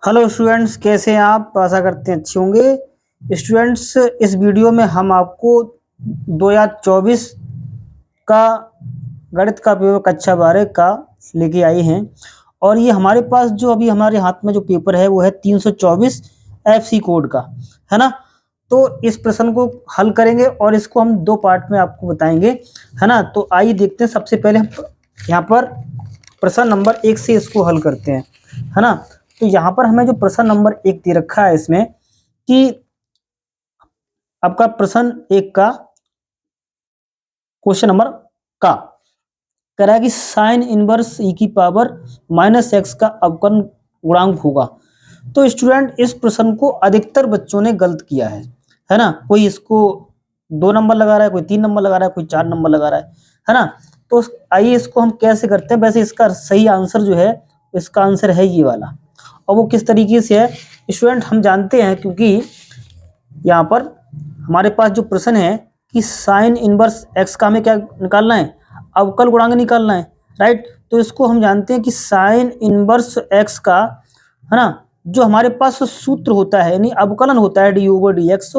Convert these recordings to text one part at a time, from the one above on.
Hello students, कैसे हैं आप? आशा करते हैं अच्छे होंगे। स्टूडेंट्स, इस वीडियो में हम आपको 2024 का गणित का पेपर कक्षा 12 का लेके आए हैं। और ये हमारे पास जो अभी हमारे हाथ में जो पेपर है वो है 324 FC कोड का, है ना। तो इस प्रश्न को हल करेंगे और इसको हम दो पार्ट में आपको बताएंगे, है ना। तो आइए देखते हैं। सबसे पहले हम यहाँ पर प्रश्न नंबर 1 से इसको हल करते हैं, है ना। तो यहाँ पर हमें जो प्रश्न नंबर 1 दे रखा है इसमें कि आपका प्रश्न 1 का क्वेश्चन नंबर का कह रहा है कि साइन इनवर्स e की पावर -x का अवकलन गुणांक होगा। तो स्टूडेंट, इस प्रश्न को अधिकतर बच्चों ने गलत किया है ना। कोई इसको 2 नंबर लगा रहा है, कोई 3 नंबर लगा रहा है, कोई 4 नंबर लगा रहा है ना। तो आइए इसको हम कैसे करते हैं। वैसे इसका सही आंसर जो है, इसका आंसर है ये वाला। और वो किस तरीके से है स्टूडेंट, हम जानते हैं, क्योंकि यहाँ पर हमारे पास जो प्रश्न है कि साइन इनवर्स x का हमें क्या निकालना है, अवकल गुणांक निकालना है, राइट। तो इसको हम जानते हैं कि साइन इनवर्स x का, है ना, जो हमारे पास सूत्र होता है यानी अवकलन होता है d/dx,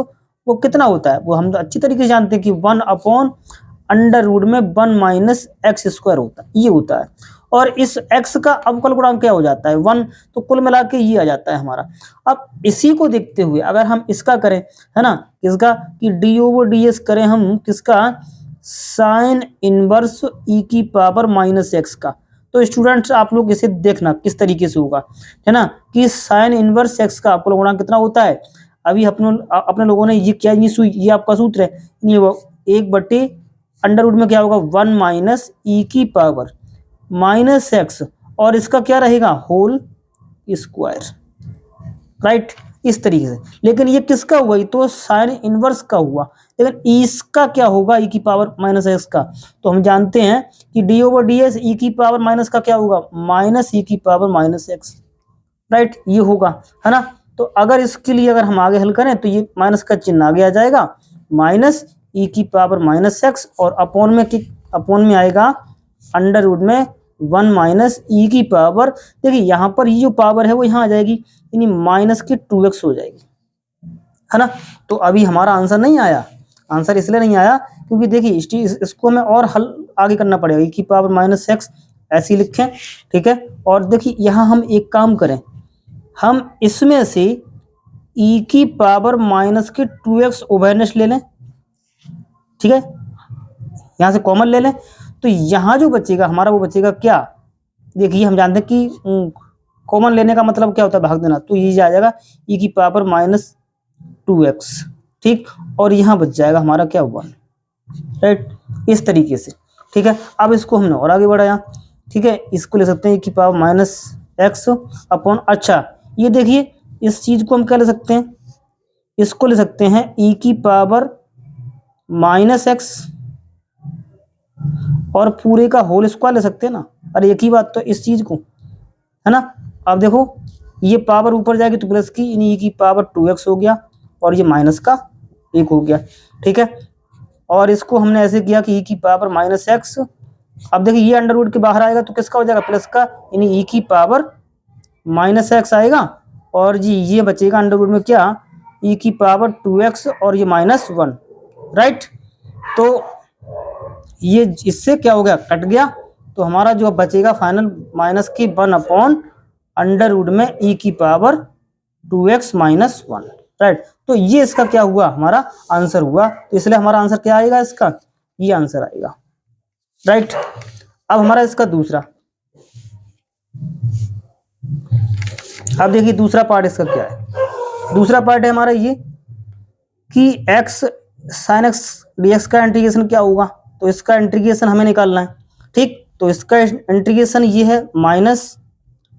वो कितना होता है वो हम अच्छी तरीके से जानते हैं कि 1/√1 में 1 - x² होता है, ये होता है। और इस x का अवकल गुणांक क्या हो जाता है 1, तो कुल मिला के ये आ जाता है हमारा। अब इसी को देखते हुए अगर हम इसका करें, है ना, किसका कि d/ds करें हम किसका, साइन इनवर्स e की पावर -x का। तो स्टूडेंट्स आप लोग इसे देखना किस तरीके से होगा, है ना, कि साइन इनवर्स x का अवकल गुणांक कितना होता है। अभी अपने लोगों ने ये क्या, ये आपका सूत्र है, ये 1/√, में क्या होगा 1 - e की पावर -x, और इसका क्या रहेगा होल स्क्वायर, राइट, इस तरीके से। लेकिन ये किसका हुआ, ये तो साइन इनवर्स का हुआ, लेकिन इसका क्या होगा e की पावर -x का। तो हम जानते हैं कि d/ds e की पावर माइनस का क्या होगा -e की पावर -x, राइट, ये होगा, है ना। तो अगर इसके लिए अगर हम आगे हल करें तो ये माइनस का चिन्ह आगे आ जाएगा, -e की पावर -x, और अपॉन में आएगा √, में 1 - e की पावर। देखिए यहाँ पर ये जो पावर है वो यहाँ आ जाएगी, यानी -2x हो जाएगी, है ना। तो अभी हमारा आंसर नहीं आया। आंसर इसलिए नहीं आया क्योंकि देखिए इसको हमें और हल आगे करना पड़ेगा, e की पावर -x ऐसे ही लिखें, ठीक है। और देखिए यहाँ हम एक काम करें, हम इसमें से e की पावर -2x उभयनिष्ठ ले लें, ठीक है, यहाँ से कॉमन ले लें। तो यहाँ जो बचेगा हमारा वो बचेगा क्या, देखिए हम जानते हैं कि कॉमन लेने का मतलब क्या होता है भाग देना, तो ये आ जाएगा e की पावर -2x, ठीक। और यहाँ बच जाएगा हमारा क्या 1, राइट, इस तरीके से, ठीक है। अब इसको हमने और आगे बढ़ाया, ठीक है, इसको ले सकते हैं e की पावर -x अपॉन, अच्छा ये देखिए इस चीज को हम क्या ले सकते हैं, इसको ले सकते हैं e की पावर -x और पूरे का होल स्क्वायर ले सकते हैं ना। अरे एक ही बात तो इस चीज को, है ना। अब देखो ये पावर ऊपर जाएगी तो प्लस की, e की पावर 2x हो गया, और ये माइनस का 1 हो गया, ठीक है। और इसको हमने ऐसे किया कि e की पावर -x, अब देखिए ये √ के बाहर आएगा तो किसका हो जाएगा प्लस का, यानी e की पावर -x आएगा, और जी ये बचेगा √ में क्या, e की पावर 2x और ये -1, राइट। तो ये इससे क्या हो गया, कट गया। तो हमारा जो बचेगा फाइनल -1/√, में e की पावर 2x - 1, राइट। तो ये इसका क्या हुआ, हमारा आंसर हुआ। तो इसलिए हमारा आंसर क्या आएगा, इसका ये आंसर आएगा, राइट। अब हमारा इसका दूसरा, अब देखिए दूसरा पार्ट इसका क्या है। दूसरा पार्ट है हमारा ये कि x sin x dx का इंटीग्रेशन क्या होगा, तो इसका इंटीग्रेशन हमें निकालना है, ठीक। तो इसका इंटीग्रेशन ये है माइनस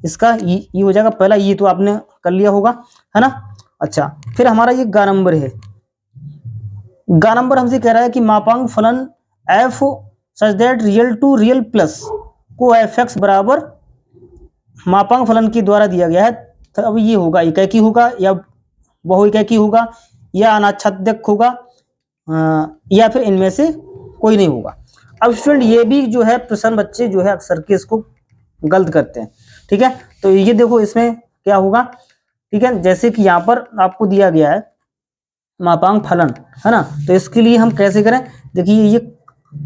इसका ये हो जाएगा, पहला ये तो आपने कर लिया होगा, है ना। अच्छा, फिर हमारा ये गा नंबर है, गा नंबर हमसे कह रहा है कि मापांक फलन f such that real to real plus को fx बराबर मापांक फलन के द्वारा दिया गया है। तो अब ये होगा इकाई होगा या बहु इकाई होगा या अनाच्छादक होगा, या फिर इनमें से कोई नहीं होगा। अब स्टूडेंट ये भी जो है प्रश्न बच्चे जो है अक्सर के इसको गलत करते हैं, ठीक है। तो ये देखो इसमें क्या होगा ठीक है। जैसे कि यहाँ पर आपको दिया गया है मापांक फलन, है ना, तो इसके लिए हम कैसे करें, देखिए ये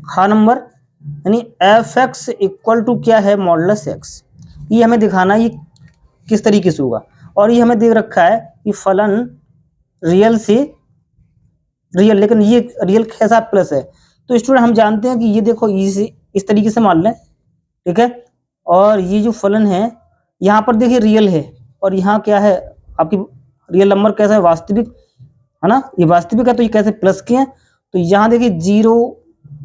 खा नंबर यानी एफ एक्स इक्वल टू क्या है, मॉडुलस एक्स, ये हमें दिखाना ये किस तरीके से होगा। और ये हमें दे रखा है कि फलन रियल से रियल, लेकिन ये रियल के साथ प्लस है, तो स्टूडेंट हम जानते हैं कि ये देखो इस तरीके से मान लें, ठीक है। और ये जो फलन है यहाँ पर देखिए रियल है, और यहाँ क्या है आपकी रियल नंबर कैसा है, वास्तविक, है ना, ये वास्तविक है, तो ये कैसे प्लस के हैं, तो यहाँ देखिए 0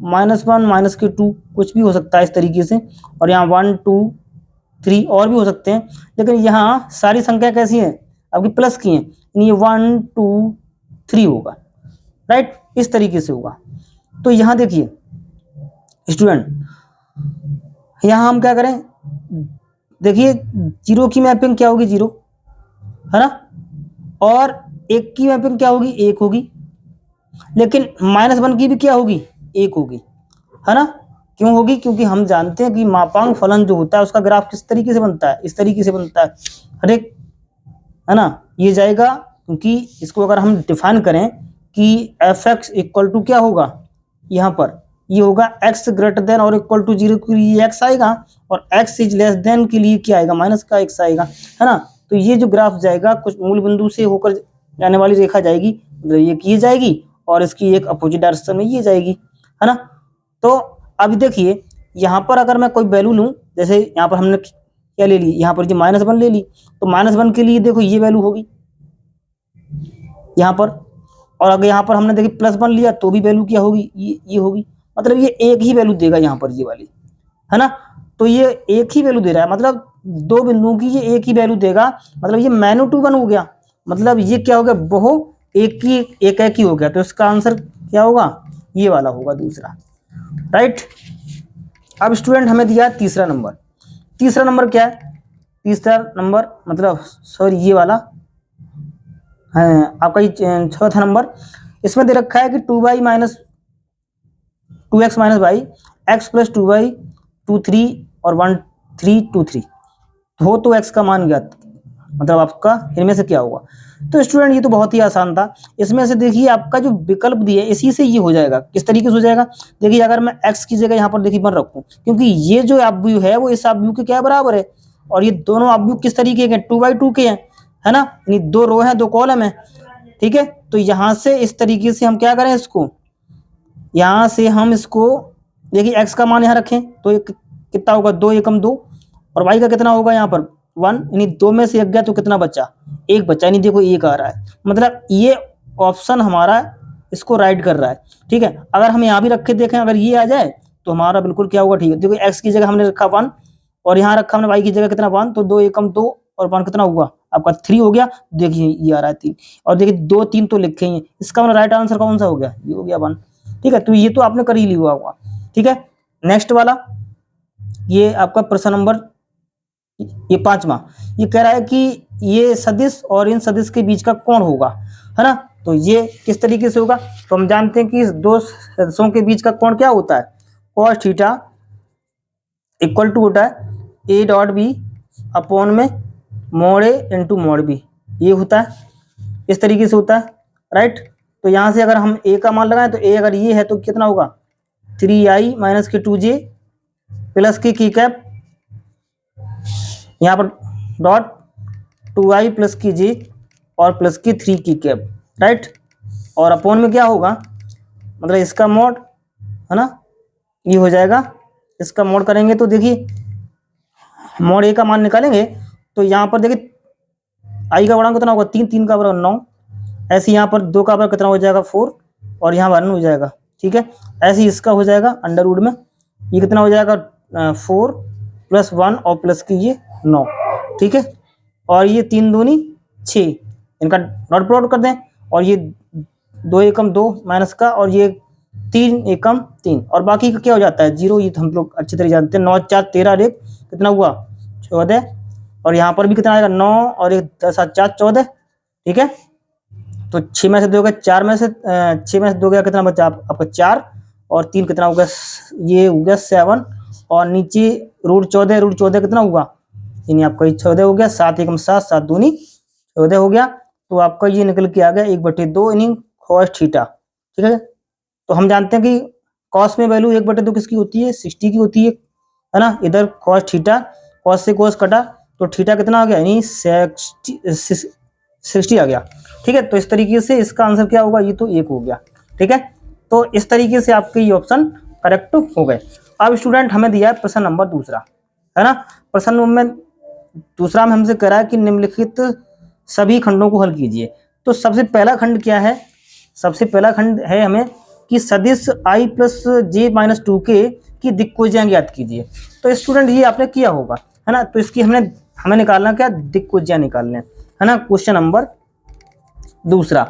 -1 -2 कुछ भी हो सकता है इस तरीके से, और यहाँ 1 2 3 और भी हो सकते हैं, लेकिन यहाँ सारी संख्या कैसी हैं आपकी प्लस की हैं, ये 1 2 3 होगा, राइट, इस तरीके से होगा। तो यहाँ देखिए स्टूडेंट, यहाँ हम क्या करें, देखिए 0 की मैपिंग क्या होगी 0, है ना, और 1 की मैपिंग क्या होगी 1 होगी, लेकिन -1 की भी क्या होगी 1 होगी, है ना। क्यों होगी, क्योंकि हम जानते हैं कि मापांक फलन जो होता है उसका ग्राफ किस तरीके से बनता है, इस तरीके से बनता है, हर एक, है ना, ये जाएगा, क्योंकि इसको अगर हम डिफाइन करें कि एफ एक्स इक्वल टू क्या होगा, यहाँ पर ये होगा x ग्रेटर देन और इक्वल टू 0 के लिए x आएगा, और x इज लेस देन के लिए क्या आएगा, माइनस का x आएगा, है ना। तो ये जो ग्राफ जाएगा कुछ मूल बिंदु से होकर जाने वाली रेखा जाएगी, मतलब ये की जाएगी, और इसकी एक अपोजिट डायरेक्शन में ये जाएगी, है ना। तो अब देखिए यहाँ पर अगर मैं कोई वैल्यू लूँ, जैसे यहाँ पर हमने क्या ले ली, यहाँ पर जो -1 ले ली, तो -1 के लिए देखो ये वैल्यू होगी यहाँ पर, और अगर यहाँ पर हमने देखिए +1 लिया तो भी वैल्यू क्या होगी, ये होगी, मतलब ये एक ही वैल्यू देगा यहाँ पर ये वाली, है ना। तो ये एक ही वैल्यू दे रहा है, मतलब दो बिंदुओं की ये एक ही वैल्यू देगा, मतलब ये -1 हो गया, मतलब ये क्या हो गया, बहु एक ही हो गया, तो इसका आंसर क्या होगा, ये वाला होगा दूसरा, राइट। अब स्टूडेंट हमें दिया तीसरा नंबर, तीसरा नंबर क्या है, तीसरा नंबर मतलब सॉरी ये वाला है आपका ये चौथा नंबर, इसमें दे रखा है कि 2x minus y x + 2y 2 3 और 1 3 2 3 हो तो x का मान ज्ञात, मतलब आपका इनमें से क्या होगा। तो स्टूडेंट ये तो बहुत ही आसान था, इसमें से देखिए आपका जो विकल्प दिया है इसी से ये हो जाएगा, किस तरीके से हो जाएगा, देखिए अगर मैं x की जगह यहाँ पर देखिए 1 रखूँ, क्योंकि ये जो अवयव है वो इस अवयव के क्या बराबर है, और ये दोनों अवयव किस तरीके के 2x2 के हैं, है ना, यानी 2 रो है 2 कॉलम है, ठीक है। तो यहाँ से इस तरीके से हम क्या करें, इसको यहाँ से हम इसको देखिए x का मान यहाँ रखें तो कितना होगा 2 एकम 2, और y का कितना होगा यहाँ पर 1, यानी 2 में से 1 गया तो कितना बचा, 1 बचा, यानी देखो 1 आ रहा है, मतलब ये ऑप्शन हमारा इसको राइट कर रहा है, ठीक है। अगर हम यहाँ भी रख के देखें, अगर ये आ जाए तो हमारा बिल्कुल क्या होगा, ठीक है। देखो x की जगह हमने रखा 1, और यहाँ रखा हमने y की जगह कितना 1, तो 2 एकम 2 और 1 कितना हुआ आपका 3 हो गया, देखिए ये आ रहा है 3, और देखिए 2 3 तो लिखे ही हैं, इसका मतलब राइट आंसर कौन सा हो गया, ये हो गया 1, ठीक है। तो ये तो आपने कर ही लिया होगा, ठीक है। नेक्स्ट वाला ये आपका प्रश्न नंबर ये 5वां, ये कह रहा है कि ये सदिश और इन सदिश के बीच का कोण होगा, है ना। तो ये किस तरीके से होगा, तो हम जानते हैं कि इस दो सदिशों के बीच का कोण क्या होता है, cos थीटा इक्वल टू होता है a.b अपॉन में mod a into mod b, ये होता है, इस तरीके से होता है, राइट। तो यहाँ से अगर हम a का मान लगाएं तो a अगर ये है तो कितना होगा 3i माइनस के 2j प्लस की कैप, यहाँ पर डॉट 2i प्लस की j और प्लस की 3 की कैप, राइट। और अपॉन में क्या होगा, मतलब इसका मोड, है ना, ये हो जाएगा, इसका मोड करेंगे तो देखिए मोड a का मान निकालेंगे तो यहाँ पर देखिए i का गुणांक कितना होगा 3, 3 का बराबर 9, ऐसे यहाँ पर 2 का बराबर कितना हो जाएगा 4, और यहाँ 1 हो जाएगा, ठीक है। ऐसे इसका हो जाएगा अंडर रूट में, ये कितना हो जाएगा 4 + 1 और प्लस की ये 9, ठीक है। और ये 3 दूनी 6, इनका डॉट प्रोडक्ट कर दें, और ये 2 एकम 2 माइनस का, और ये 3 एकम 3, और बाकी का क्या हो जाता है 0, ये तो हम लोग अच्छी तरह जानते हैं, 9 4 13 और 1 कितना हुआ 14, और यहाँ पर भी कितना आएगा 9 और 1 10 7 4 14, ठीक है। तो 6 में से 2 गया 4 में से 6 में से 2 गया कितना बचा आपका 4, और 3 कितना हो गया, ये हो गया 7, और नीचे √14 कितना हुआ, यानी आपका 14 हो गया, 7 एकम 7 7 दूनी 14 हो गया, तो आपका ये निकल के आ गया 1/2 इनिंग कॉस थीटा। ठीक है, तो हम जानते हैं कि कॉस में वैल्यू 1/2 किसकी होती है, 60 की होती है ना। इधर कॉस थीटा, कॉस से कॉस कटा तो थीटा कितना आ गया, यानी 60 आ गया। ठीक है, तो इस तरीके से इसका आंसर क्या होगा, ये तो 1 हो गया। ठीक है, तो इस तरीके से आपके ये ऑप्शन करेक्ट हो गए। अब स्टूडेंट हमें दिया है प्रश्न नंबर दूसरा, है ना। प्रश्न नंबर दूसरा में हमसे कह रहा है कि निम्नलिखित सभी खंडों को हल कीजिए। तो सबसे पहला खंड क्या है, सबसे पहला खंड है हमें कि सदिश i plus J minus 2k की दिक्कोज्यां ज्ञात कीजिए। तो स्टूडेंट ये आपने किया होगा, है ना। तो इसकी हमें निकालना क्या, दिक्कोज्यां निकालने, है ना। क्वेश्चन नंबर दूसरा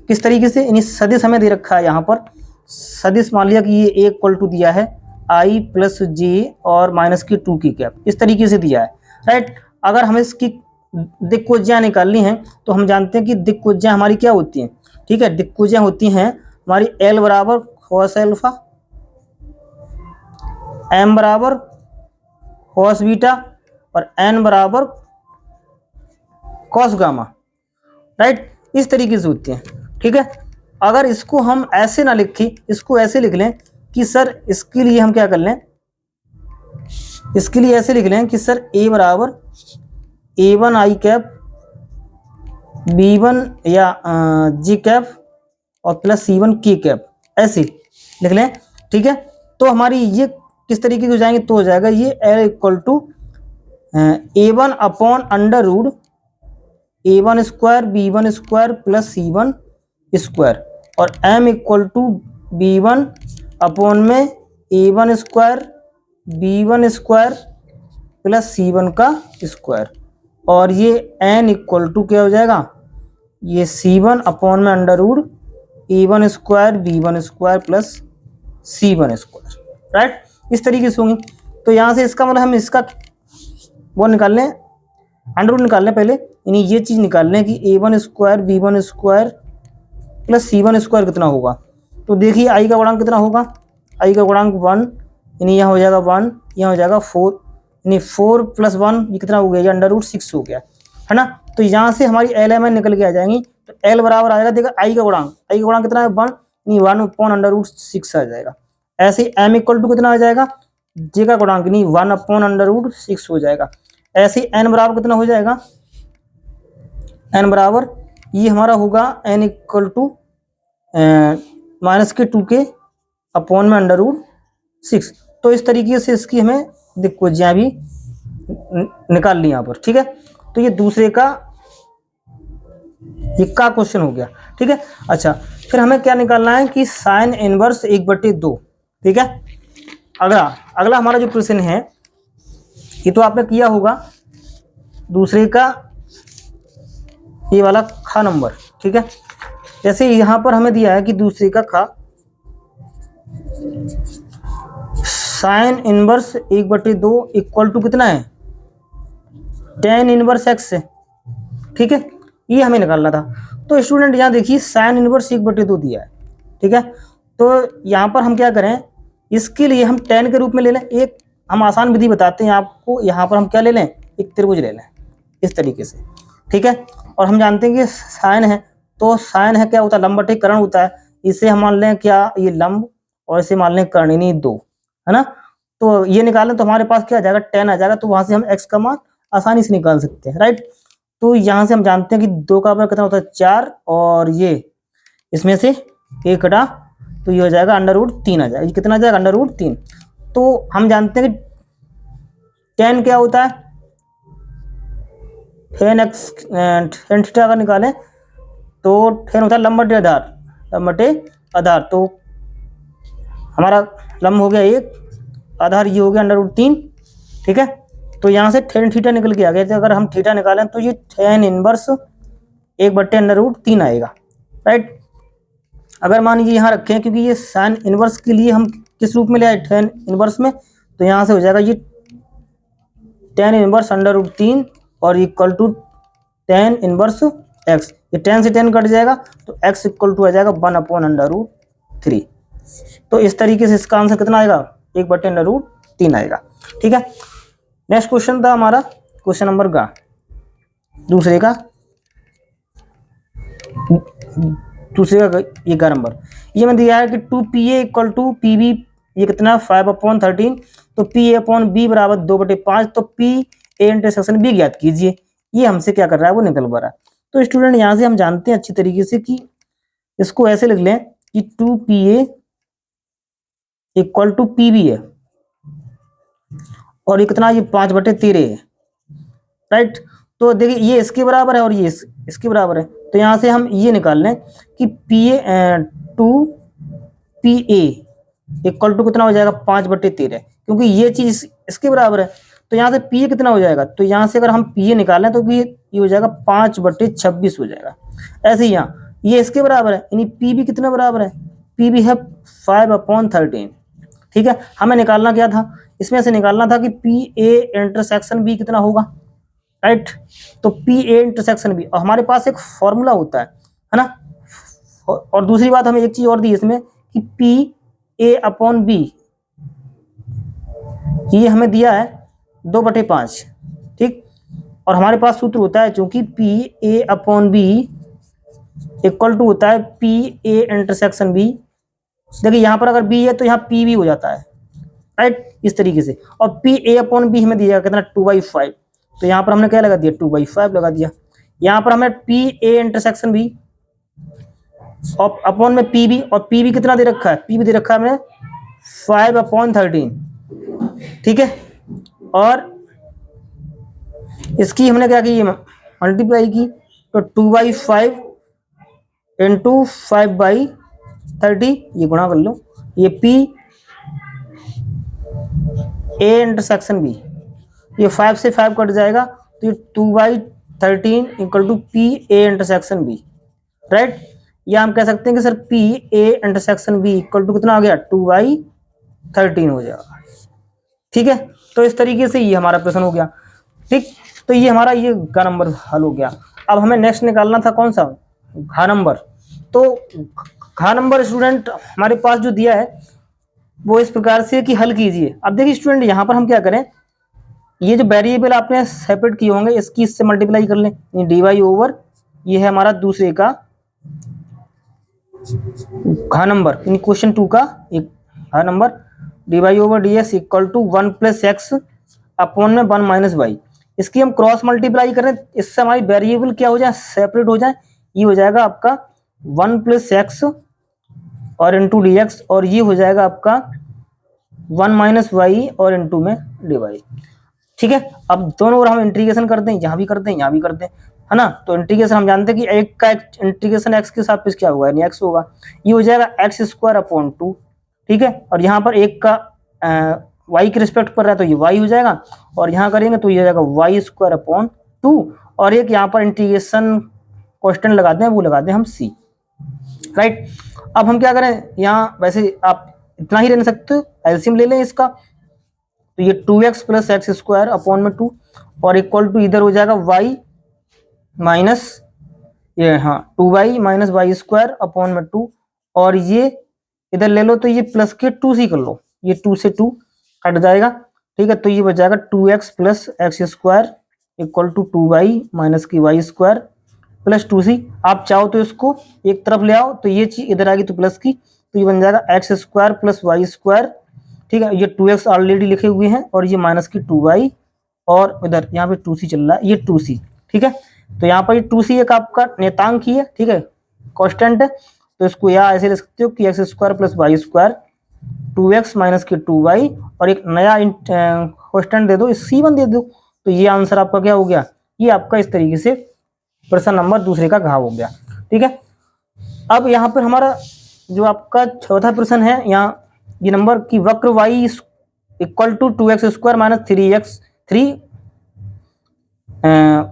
किस तरीके से, यानी सदिश हमें दे रखा है यहाँ पर। सदिश मान लिया कि ये a इक्वल टू दिया है i प्लस जे और माइनस की 2k कैप, इस तरीके से दिया है, राइट। अगर हमें इसकी दिक्कोज्यां निकालनी है तो हम जानते हैं कि दिक्कोज्यां हमारी क्या होती हैं। ठीक है, दिक्कोज्यां होती हैं हमारी L बराबर कॉस अल्फा, M बराबर कॉस बीटा और N बराबर कॉस गामा, राइट। इस तरीके से होती हैं। ठीक है, अगर इसको हम ऐसे ना लिखें, इसको ऐसे लिख लें कि सर इसके लिए हम क्या कर लें, इसके लिए ऐसे लिख लें कि सर A बराबर A1 आई कैप B1 या जी कैप और प्लस C1 की कैप, ऐसे लिख लें। ठीक है, तो हमारी ये किस तरीके से हो जाएंगे, तो हो जाएगा ये L equal to A1 upon under root A1 square B1 square plus C1 square और M equal to B1 upon में A1 square B1 square plus C1 का स्क्वायर और ये N इक्वल टू क्या हो जाएगा, ये C1 अपॉन में under root A1 square B1 square plus C1 square, right. इस तरीके से होंगी। तो यहाँ से इसका मतलब हम इसका वो निकाल लें, अंडर रूट निकाल लें पहले, यानी ये चीज़ निकाल लें कि A1 square B1 square plus C1 square कितना होगा। तो देखिए आई का गुणांक कितना होगा, आई का गुणांक 1, यानी यहाँ हो जाएगा 1, यहाँ हो जाएगा 4, यानी 4 प्लस 1 ये कितना हो गया, ये अंडर रूट 6 हो गया, है ना। तो यहाँ से हमारी LMN निकल के आ जाएंगी। तो L बराबर आ जाएगा, देखा आई का गुणांक, आई का गुणांक कितना है 1, यानी 1 अपॉन अंडर रूट 6 आ जाएगा। ऐसे M इक्वल टू कितना आ जाएगा, J का गुणांक नहीं 1 अपॉन अंडर रूट 6 हो जाएगा। ऐसे N बराबर कितना हो जाएगा, N बराबर ये हमारा होगा N इक्वल टू माइनस के 2k अपॉन में अंडर रूट 6। तो इस तरीके से इसकी हमें दिक्कोज्यां भी निकाल ली यहाँ पर। ठीक है, तो ये दूसरे का ये का क्वेश्चन हो गया। ठीक है, अच्छा फिर हमें क्या निकालना है कि साइन इनवर्स 1/2। ठीक है, अगला हमारा जो क्वेश्चन है ये तो आपने किया होगा, दूसरे का ये वाला खा नंबर। ठीक है, जैसे यहाँ पर हमें दिया है कि दूसरे का खा साइन इनवर्स 1/2 इक्वल टू कितना है, tan इनवर्स x है। ठीक है, ये हमें निकालना था। तो स्टूडेंट यहाँ देखिए साइन इनवर्स 1/2 दिया है। ठीक है, तो यहाँ पर हम क्या करें, इसके लिए हम tan के रूप में ले लें। एक हम आसान विधि बताते हैं आपको, यहाँ पर हम क्या ले लें, एक त्रिभुज ले लें इस तरीके से। ठीक है, और हम जानते हैं कि साइन है, तो साइन है क्या होता है, लंब बटे कर्ण होता है। इसे हम मान लें क्या, ये लंब, और इसे मान लें कर्ण, यानी 2, है ना। तो ये निकालें तो हमारे पास क्या आ जाएगा, tan आ जाएगा। तो वहां से हम x का मान आसानी से निकाल सकते हैं, राइट। तो यहाँ से हम जानते हैं कि 2 का बराबर कितना होता है 4, और ये इसमें से 1 घटा तो ये हो जाएगा अंडर रूट 3 आ जाएगा। ये कितना आ जाएगा, अंडर रूट 3। तो हम जानते हैं कि tan क्या होता है, tan थीटा अगर निकालें तो tan होता है लंब बटे आधार, लंब बटे आधार। तो हमारा लंब हो गया 1, आधार ये हो गया अंडर रूट 3। ठीक है, तो यहाँ से tan थीटा निकल के आ गया। तो अगर हम थीटा निकालें तो ये tan इनवर्स 1/√3 आएगा, राइट। अगर मान लीजिए यहाँ रखें, क्योंकि ये साइन इनवर्स के लिए हम किस रूप में ले आए, tan इनवर्स में, तो यहाँ से हो जाएगा ये tan इनवर्स √3 और equal to tan inverse x। ये tan से tan कट जाएगा तो x इक्वल टू आ जाएगा 1/√3। तो इस तरीके से इसका आंसर कितना आएगा, 1/√3 आएगा। ठीक है, नेक्स्ट क्वेश्चन था हमारा क्वेश्चन नंबर का दूसरे का दूसरे का ये का नंबर, ये मैंने दिया है कि 2PA इक्वल टू PB, ये कितना 5/13, तो PA/B बराबर 2/5, तो PA इंटरसेक्शन B ज्ञात कीजिए। ये हमसे क्या कर रहा है, वो निकल पा रहा है। तो स्टूडेंट यहाँ से हम जानते हैं अच्छी तरीके से कि इसको ऐसे लिख लें कि 2PA इक्वल टू PB है, और ये कितना, ये 5/13 है, राइट। तो देखिए ये इसके बराबर है और ये इसके बराबर है, तो यहाँ से हम ये निकाल लें कि PA इक्वल टू कितना हो जाएगा, 5/13, क्योंकि ये चीज इसके बराबर है। तो यहाँ से PA कितना हो जाएगा, तो यहाँ से अगर हम PA निकालें तो ये हो जाएगा 5/26 हो जाएगा। ऐसे ही यहाँ ये इसके बराबर है, यानी PB कितना बराबर है, PB है 5/13। ठीक है, हमें निकालना क्या था, इसमें से निकालना था कि PA इंटरसेक्शन B कितना होगा, राइट। तो PA इंटरसेक्शन B, और हमारे पास एक फॉर्मूला होता है ना। और दूसरी बात हमें एक चीज और दी इसमें कि PA/B, ये हमें दिया है 2/5, ठीक। और हमारे पास सूत्र होता है, चूंकि PA/B इक्वल टू होता है PA इंटरसेक्शन B। देखिए यहाँ पर अगर B है तो यहाँ PB हो जाता है, राइट, इस तरीके से। और PA/B हमें दिया कितना, 2/5, तो यहाँ पर हमने क्या लगा दिया, 2/5 लगा दिया। यहाँ पर हमें PA इंटरसेक्शन B और अपॉन में PB, और PB कितना दे रखा है, PB दे रखा है हमें 5/13, ठीक है। और इसकी हमने क्या की, मल्टीप्लाई की, तो 2/5 इंटू 5/30, ये गुणा कर लो, ये PA इंटरसेक्शन B, ये 5 से 5 कट जाएगा, तो ये 2/13 equal to PA intersection B, right. या हम कह सकते हैं कि sir PA intersection B equal to कितना आ गया, 2/13 हो जाएगा, ठीक है। तो इस तरीके से ये हमारा प्रश्न हो गया, ठीक। तो ये हमारा ये घ नंबर हल हो गया। अब हमें नेक्स्ट निकालना था कौन सा, घ नंबर। तो घ नंबर स्टूडेंट हमारे पास जो दिया है वो इस प्रकार से कि हल कीजिए। अब देखिए स्टूडेंट, यहाँ पर हम क्या करें, ये जो वेरिएबल आपने सेपरेट किए होंगे इसकी इससे मल्टीप्लाई कर लें, dy ओवर ये है हमारा दूसरे का घ नंबर, इन क्वेश्चन 2 का एक घ number, dy over dx equal to 1 + x upon में 1 - y। इसकी हम क्रॉस मल्टीप्लाई करें, इससे हमारी वेरिएबल क्या हो जाए, सेपरेट हो जाए। ये हो जाएगा आपका 1 + x और इंटू dx, और ये हो जाएगा आपका 1 - y और इंटू में dy, ठीक है। अब दोनों ओर हम इंटीग्रेशन करते हैं, यहाँ भी करते हैं, यहाँ भी करते हैं, है ना। तो इंटीग्रेशन हम जानते हैं कि एक का इंटीग्रेशन x के साथ क्या होगा, यानी x होगा, ये हो जाएगा x²/2, ठीक है। और यहाँ पर एक का y के रिस्पेक्ट पर रहा है तो ये y हो जाएगा, और यहाँ करेंगे तो ये हो जाएगा y²/2, और एक यहाँ पर इंटीग्रेशन कांस्टेंट लगाते हैं, वो लगाते हैं हम c, राइट। अब हम क्या करें, यहाँ वैसे आप इतना ही रहने सकते हो, एलसीएम ले लें इसका, तो ये 2x + x² अपॉन में 2, और इक्वल टू इधर हो जाएगा y माइनस ये, हाँ 2y - y² अपॉन में 2, और ये इधर ले लो तो ये प्लस के 2c कर लो, ये 2 से 2 कट जाएगा, ठीक है। तो ये बच जाएगा 2x + x² equal to 2y minus की y² प्लस 2c। आप चाहो तो इसको एक तरफ ले आओ, तो ये चीज इधर आएगी तो प्लस की, तो ये बन जाएगा x² + y², ठीक है। ये 2x ऑलरेडी लिखे हुए हैं, और ये माइनस की 2y, और इधर यहाँ पे 2c चल रहा है, ये 2c, ठीक है। तो यहाँ पर ये 2c एक आपका नेतांक ही है, ठीक है, कांस्टेंट है। तो इसको यहाँ ऐसे लिख सकते हो कि x² + y², 2x माइनस की 2y, और एक नया कांस्टेंट दे दो, c1 दे दो, तो ये आंसर आपका क्या हो गया, ये आपका इस तरीके से प्रश्न नंबर दूसरे का घ हो गया, ठीक है। अब यहाँ पर हमारा जो आपका चौथा प्रश्न है, यहाँ ये नंबर की वक्र y equal to 2x² - 3x3,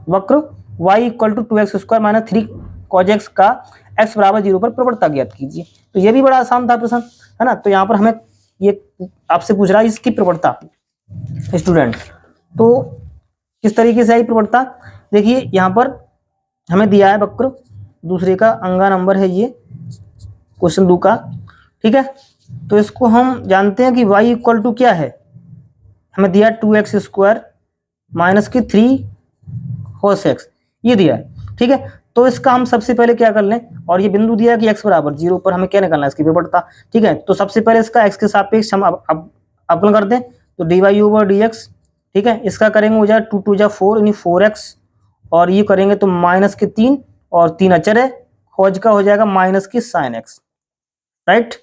वक्र y equal to 2x² - 3 cos x का x = 0 पर प्रवणता ज्ञात कीजिए। तो ये भी बड़ा आसान था प्रश्न, है ना। तो यहाँ पर हमें ये आपसे पूछ रहा है इसकी प्रवणता स्टूडेंट, तो किस तरीके से आई प्रवणता, देखिए यहाँ पर हमें दिया है वक्र दूसरे का अंगा नंबर है ये क्वेश्चन 2 का, ठीक है। तो इसको हम जानते हैं कि y इक्वल टू क्या है, हमें दिया 2x² - 3 cos x, ये दिया है, ठीक है। तो इसका हम सबसे पहले क्या कर लें, और ये बिंदु दिया कि x बराबर 0 पर हमें क्या निकालना है, इसकी विभक्ता। ठीक है, तो सबसे पहले इसका x के सापेक्ष हम अवकलन कर दें, तो dy/dx। ठीक है, इसका करेंगे हो जाए 2 2 जा 4 यानी 4x, और ये करेंगे तो माइनस के 3 और 3 अचर है, खोज का हो जाएगा माइनस की साइन x। राइट,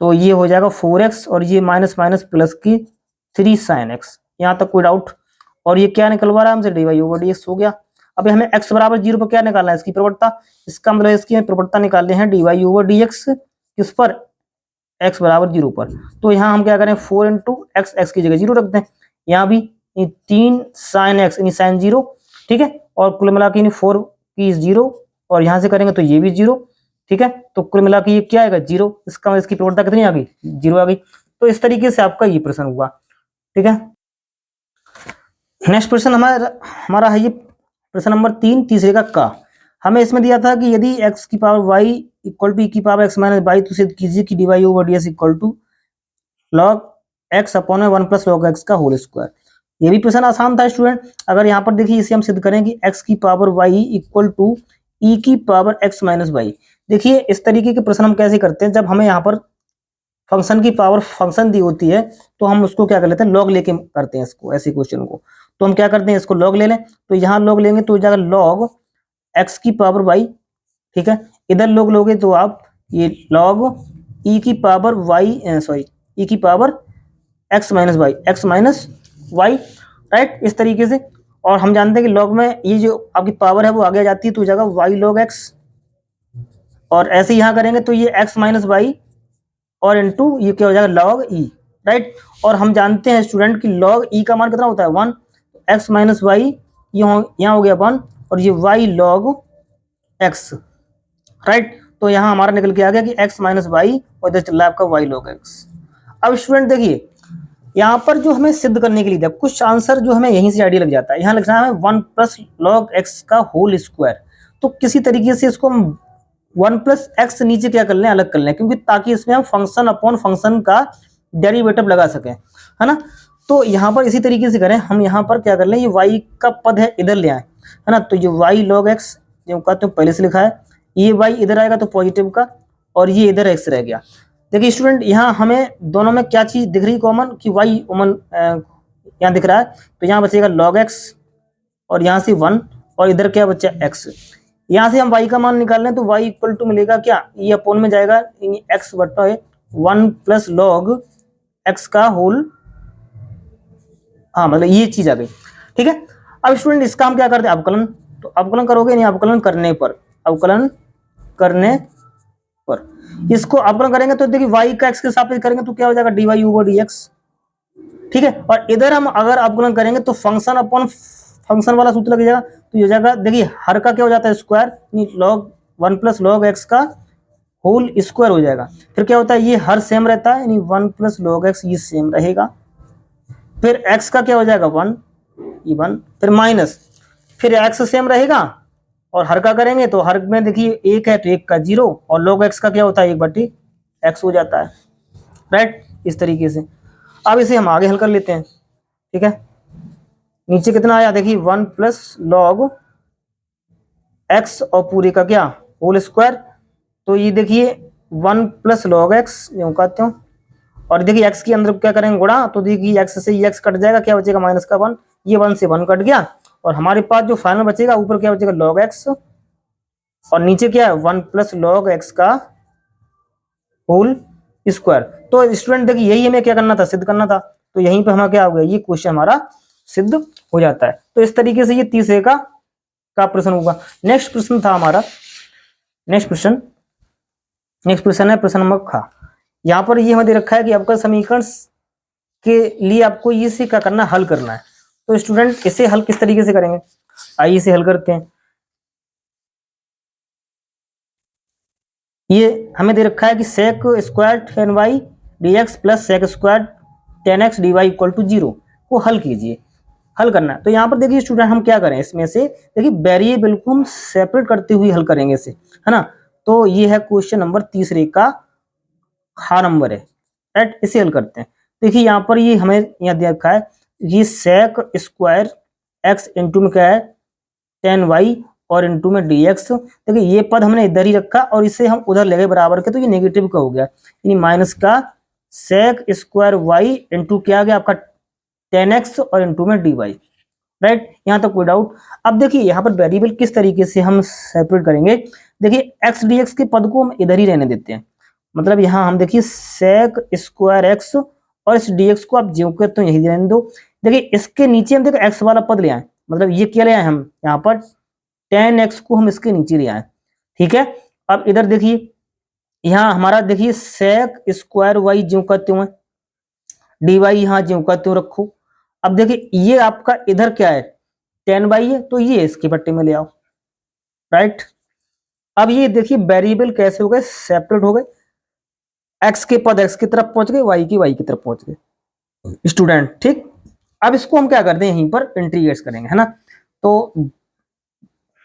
तो ये हो जाएगा 4x और ये माइनस माइनस प्लस की 3 साइन x। यहाँ तक कोई डाउट? और ये क्या निकलवा रहा है हमसे, dy/dx हो गया। अब हमें x बराबर 0 पर क्या निकालना है, इसकी प्रवणता। इसका मतलब इसकी प्रवणता निकालने हैं dy/dx किस पर, x बराबर 0 पर। तो यहाँ हम क्या करें, 4 इंटू एक्स, एक्स की जगह 0 रख दें। यहाँ भी 3 साइन x यानी साइन 0। ठीक है, और कुल मिला के 4 की 0, और यहाँ से करेंगे तो ये भी 0। ठीक है, तो कुल मिला के ये क्या आएगा 0। इसका इसकी प्रवणता कितनी आ गई, 0 आ गई। तो इस तरीके से आपका ये प्रश्न हुआ। ठीक है, नेक्स्ट प्रश्न हमारा है ये प्रश्न नंबर 3, तीसरे का। हमें इसमें दिया था कि यदि x की power y equal to e की पावर x माइनस y, तो सिद्ध कीजिए कि dy/dx equal to log x upon 1 plus log x का होल स्क्वायर। ये भी प्रश्न आसान था स्टूडेंट। अगर यहाँ पर देखिए इसे हम सिद्ध करें कि x की power y equal to e की पावर x माइनस y। देखिए इस तरीके के प्रश्न हम कैसे करते हैं, जब हमें यहाँ पर फंक्शन की पावर फंक्शन दी होती है तो हम उसको क्या कर लेते हैं, लॉग लेके करते हैं इसको, ऐसे क्वेश्चन को। तो हम क्या करते हैं, इसको लॉग ले लें, तो यहाँ लॉग लेंगे तो हो जाएगा लॉग x की पावर y। ठीक है, इधर लॉग लोगे तो आप ये लॉग e की पावर y, सॉरी e की power x minus y, x minus y. Right, इस तरीके से। और हम जानते हैं कि लॉग में ये जो आपकी पावर है वो आगे आ जाती है, तो हो जाएगा y log x। और ऐसे यहाँ करेंगे तो ये x माइनस वाई और इंटू ये क्या हो जाएगा log e। राइट, और हम जानते हैं स्टूडेंट कि log e का मान कितना होता है 1, x माइनस वाई यहाँ हो गया 1, और ये y log x। राइट, तो यहाँ हमारा निकल के आ गया कि x माइनस वाई और इधर चल रहा है आपका y log x। अब स्टूडेंट देखिए यहाँ पर जो हमें सिद्ध करने के लिए दिया, कुछ आंसर जो हमें यहीं से आइडिया लग जाता है। यहाँ लिखना है 1 प्लस log x का होल स्क्वायर। तो किसी तरीके से इसको हम 1 प्लस एक्स नीचे क्या कर लें, अलग कर लें, क्योंकि ताकि इसमें हम फंक्शन अपॉन फंक्शन का डेरिवेटिव लगा सकें, है ना। तो यहाँ पर इसी तरीके से करें, हम यहाँ पर क्या कर लें, ये y का पद है इधर ले आए, है ना। तो ये y log x जो कहते हैं पहले से लिखा है, ये y इधर आएगा तो पॉजिटिव का, और ये इधर x रह गया। देखिए स्टूडेंट यहाँ हमें दोनों में क्या चीज दिख रही कॉमन, कि y कॉमन यहाँ दिख रहा है, तो यहाँ बचेगा log x और यहाँ से 1, और इधर क्या बचा x। यहाँ से हम y का मान निकाल लें तो y इक्वल टू मिलेगा क्या, ये अपोन में जाएगा x बटा 1 प्लस log x का होल, हाँ मतलब ये चीज आ गई। ठीक है, अब स्टूडेंट इसका हम क्या करते हैं, अवकलन। तो अवकलन करोगे नहीं, अवकलन करने पर, अवकलन करने पर इसको अवकलन करेंगे तो देखिए y का x के सापेक्ष करेंगे तो क्या हो जाएगा dy/dx। ठीक है, और इधर हम अगर अवकलन करेंगे तो फंक्शन अपॉन फंक्शन वाला सूत्र लग जाएगा, तो ये हो जाएगा, देखिए हर का क्या हो जाता है square, log 1 plus log x का होल स्क्वायर हो जाएगा। फिर क्या होता है, ये हर सेम रहता है, यानी 1 प्लस log x ये सेम रहेगा। फिर x का क्या हो जाएगा 1, ये 1, फिर माइनस, फिर x सेम रहेगा, और हर का करेंगे तो हर में देखिए 1 है तो 1 का 0, और log x का क्या होता है 1/x हो जाता है। राइट, इस तरीके से। अब इसे हम आगे हल कर लेते हैं। ठीक है, नीचे कितना आया, देखिए 1 प्लस log x और पूरे का क्या होल स्क्वायर, तो ये देखिए 1 प्लस log x यूं कहते हो, और देखिए x के अंदर क्या करेंगे गुणा, तो देखिए x से ये x कट जाएगा, क्या बचेगा माइनस का 1, ये 1 से 1 कट गया, और हमारे पास जो फाइनल बचेगा ऊपर क्या बचेगा log x, और नीचे क्या है 1 प्लस log x का होल स्क्वायर। तो स्टूडेंट देखिए यही हमें क्या करना था, सिद्ध करना था, तो यहीं पे हमारा क्या हो गया, ये क्वेश्चन हमारा सिद्ध हो जाता है। तो इस तरीके से ये तीसरे का प्रश्न होगा। नेक्स्ट प्रश्न था हमारा, नेक्स्ट प्रश्न है प्रश्न नंबर ख। यहाँ पर ये हमें दे रखा है कि आपका समीकरण के लिए आपको ये से क्या करना है, हल करना है। तो स्टूडेंट इसे हल किस तरीके से करेंगे, आइए इसे हल करते हैं। ये हमें दे रखा है कि sec square tan y d x plus sec square tan x d y equal to 0 को हल कीजिए, हल करना है। तो यहाँ पर देखिए स्टूडेंट हम क्या करें, इसमें से देखिए वेरिएबल को हम सेपरेट करते हुए हल करेंगे इसे, है ना। तो ये है क्वेश्चन नंबर तीसरे का ख नंबर है। राइट, इसे हल करते हैं। देखिए यहाँ पर ये हमें यहाँ दे रखा है, ये सेक स्क्वायर एक्स इंटू में क्या है 10y, और इनटू में dx। देखिए ये पद हमने इधर ही रखा और इसे हम उधर ले गए बराबर के, तो ये नेगेटिव का हो गया, यानी माइनस का sec स्क्वायर y इंटू क्या आ गया आपका 10x और इनटू में dy। राइट, यहां तक कोई डाउट? अब देखिए यहाँ पर वेरिएबल किस तरीके से हम सेपरेट करेंगे। देखिए x dx के पद को हम इधर ही रहने देते हैं, मतलब यहाँ हम देखिए sec स्क्वायर x और इस dx को आप ज्यों के तो यही रहने दो। देखिए इसके नीचे हम देखिए x वाला पद ले आए, मतलब ये क्या ले आए हम यहाँ पर 10x को हम इसके नीचे ले आए। ठीक है, अब इधर देखिए यहाँ हमारा देखिए sec स्क्वायर y ज्यों का त्यों है, dy यहाँ ज्यों का त्यों रखो। अब देखिए ये आपका इधर क्या है 10y है, तो ये इसके पट्टे में ले आओ। राइट, अब ये देखिए वेरिएबल कैसे हो गए, सेपरेट हो गए, x के पद x की तरफ पहुंच गए, y की तरफ पहुंच गए स्टूडेंट। ठीक, अब इसको हम क्या करते हैं यहीं पर इंटीग्रेट करेंगे, है ना। तो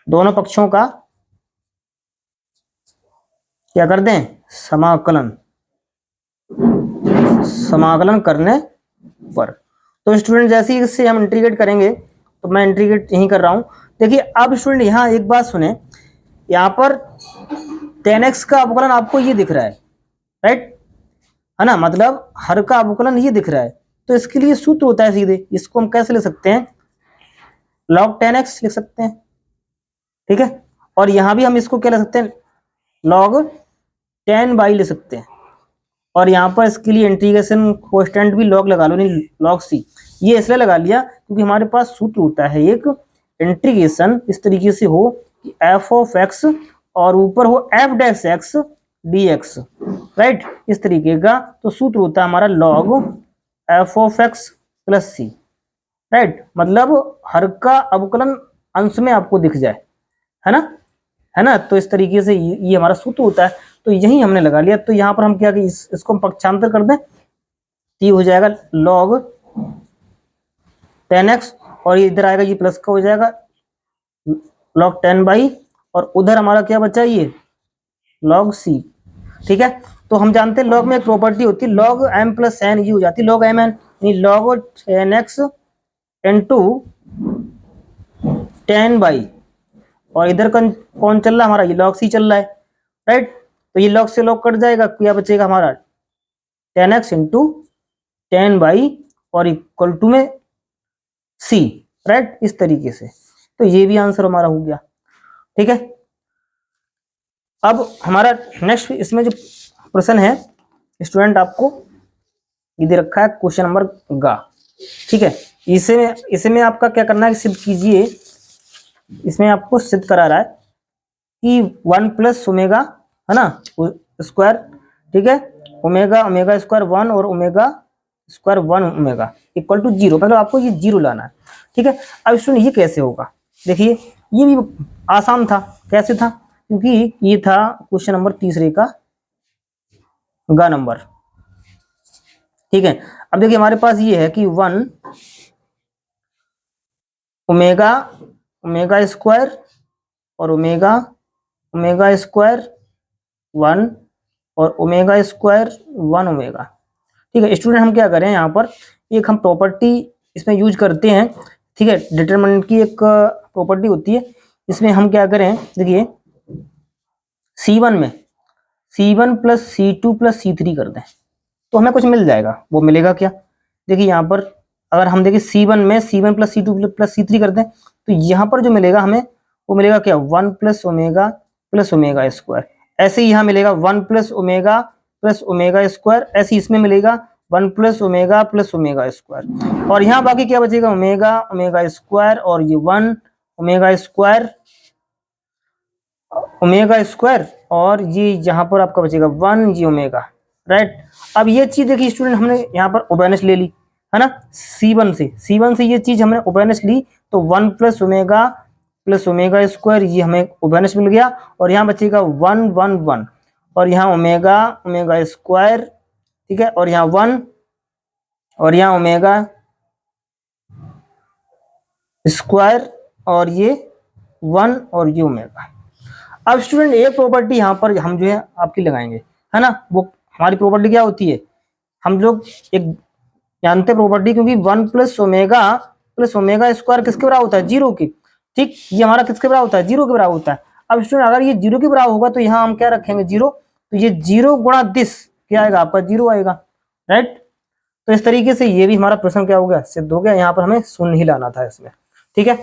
दोनों पक्षों का क्या कर दें, समाकलन करने पर। तो स्टूडेंट जैसे ही इससे हम इंटीग्रेट करेंगे, तो मैं इंटीग्रेट यहीं कर रहा हूं। देखिए अब स्टूडेंट यहाँ एक बात सुने, यहाँ पर 10x का अवकलन आपको ये दिख रहा है, राइट, है ना, मतलब हर का अवकलन ये दिख रहा है। तो इसके लिए सूत्र होता है सीधे, इसको हम कैसे ले सकते हैं, log 10x लिख सकते हैं। ठीक है, और यहां भी हम इसको क्या ले सकते हैं, log 10y ले सकते हैं। और यहाँ पर इसके लिए इंटीग्रेशन कांस्टेंट भी log लगा लो, नहीं log c। ये इसलिए लगा लिया क्योंकि हमारे पास सूत्र होता है एक इंटीग्रेशन इस तरीके से हो कि f ऑफ x और ऊपर हो f dash x dx, right, इस तरीके का। तो सूत्र होता है हमारा log f of x plus c, right, मतलब हर का अवकलन अंश में आपको दिख जाए, है ना। तो इस तरीके से ये हमारा सूत्र होता है, तो यही हमने लगा लिया। तो यहाँ पर हम क्या कि इसको हम पक्षांतर कर दें, तो ये हो जाएगा log 10x और ये इधर आएगा, ये प्लस का हो जाएगा log 10y, और उधर हमारा क्या बचा, ये log c। ठीक है, तो हम जानते हैं log में एक प्रॉपर्टी होती है log m प्लस n, ये हो जाती है log mn, यानी log 10x इंटू 10y, और इधर कौन चल रहा है हमारा, ये log c चल रहा है, राइट। तो ये log से log कट जाएगा, क्या बचेगा हमारा 10x इंटू 10y और इक्वल टू में c, राइट, इस तरीके से। तो ये भी आंसर हमारा हो गया। ठीक है, अब हमारा नेक्स्ट इसमें जो प्रश्न है स्टूडेंट, आपको ये दे रखा है क्वेश्चन नंबर गा। ठीक है, इसे में आपका क्या करना है, सिद्ध कीजिए। इसमें आपको सिद्ध करा रहा है कि 1 प्लस ओमेगा, है ना, स्क्वायर, ठीक है, ओमेगा स्क्वायर 1 और omega square 1 omega equal to 0, मतलब आपको ये 0 लाना है। ठीक है, अब सुनिए ये कैसे होगा। देखिए ये भी आसान था, कैसे था, क्योंकि ये था क्वेश्चन नंबर तीसरे का गा नंबर। ठीक है, अब देखिए हमारे पास ये है कि 1 ओमेगा स्क्वायर और ओमेगा स्क्वायर 1 और ओमेगा स्क्वायर 1 ओमेगा। ठीक है स्टूडेंट, हम क्या करें यहाँ पर एक हम प्रॉपर्टी इसमें यूज करते हैं। ठीक है, डिटरमिनेंट की एक प्रॉपर्टी होती है, इसमें हम क्या करें, देखिए C1 में C1 plus C2 plus C3 कर दें, तो हमें कुछ मिल जाएगा। वो मिलेगा क्या, देखिए यहाँ पर अगर हम देखिए C1 में C1 plus C2 plus C3 कर दें, तो यहाँ पर जो मिलेगा हमें, वो मिलेगा क्या 1 प्लस ओमेगा स्क्वायर। ऐसे ही यहाँ मिलेगा 1 प्लस ओमेगा स्क्वायर, ऐसे इसमें मिलेगा 1 प्लस ओमेगा स्क्वायर, और यहाँ बाकी क्या बचेगा ओमेगा स्क्वायर और ये 1 ओमेगा स्क्वायर और ये यहाँ पर आपका बचेगा 1 ये ओमेगा, राइट। अब ये चीज देखिए स्टूडेंट, हमने यहाँ पर ओबेनेस ले ली, है ना, C1 से ये चीज हमने ओबेनेस ली, तो 1 प्लस ओमेगा स्क्वायर ये हमें ओबेनेस मिल गया, और यहाँ बचेगा 1 1 1 और यहाँ ओमेगा स्क्वायर, ठीक है, और यहाँ 1 और यहाँ ओमेगा स्क्वायर और ये 1 और ये ओमेगा। अब स्टूडेंट एक प्रॉपर्टी यहाँ पर हम जो है आपकी लगाएंगे, है ना, वो हमारी प्रॉपर्टी क्या होती है, हम लोग एक जानते हैं प्रॉपर्टी, क्योंकि 1 प्लस ओमेगा स्क्वायर किसके बराबर होता है, 0 की। ठीक, ये हमारा किसके बराबर होता है, 0 के बराबर होता है। अब स्टूडेंट अगर ये 0 के बराबर होगा तो यहाँ हम क्या रखेंगे 0, तो ये 0 गुणा दिस क्या आएगा आपका 0 आएगा, राइट। तो इस तरीके से ये भी हमारा प्रश्न क्या हो गया, सिद्ध हो गया। यहाँ पर हमें शून्य ही लाना था इसमें, ठीक है।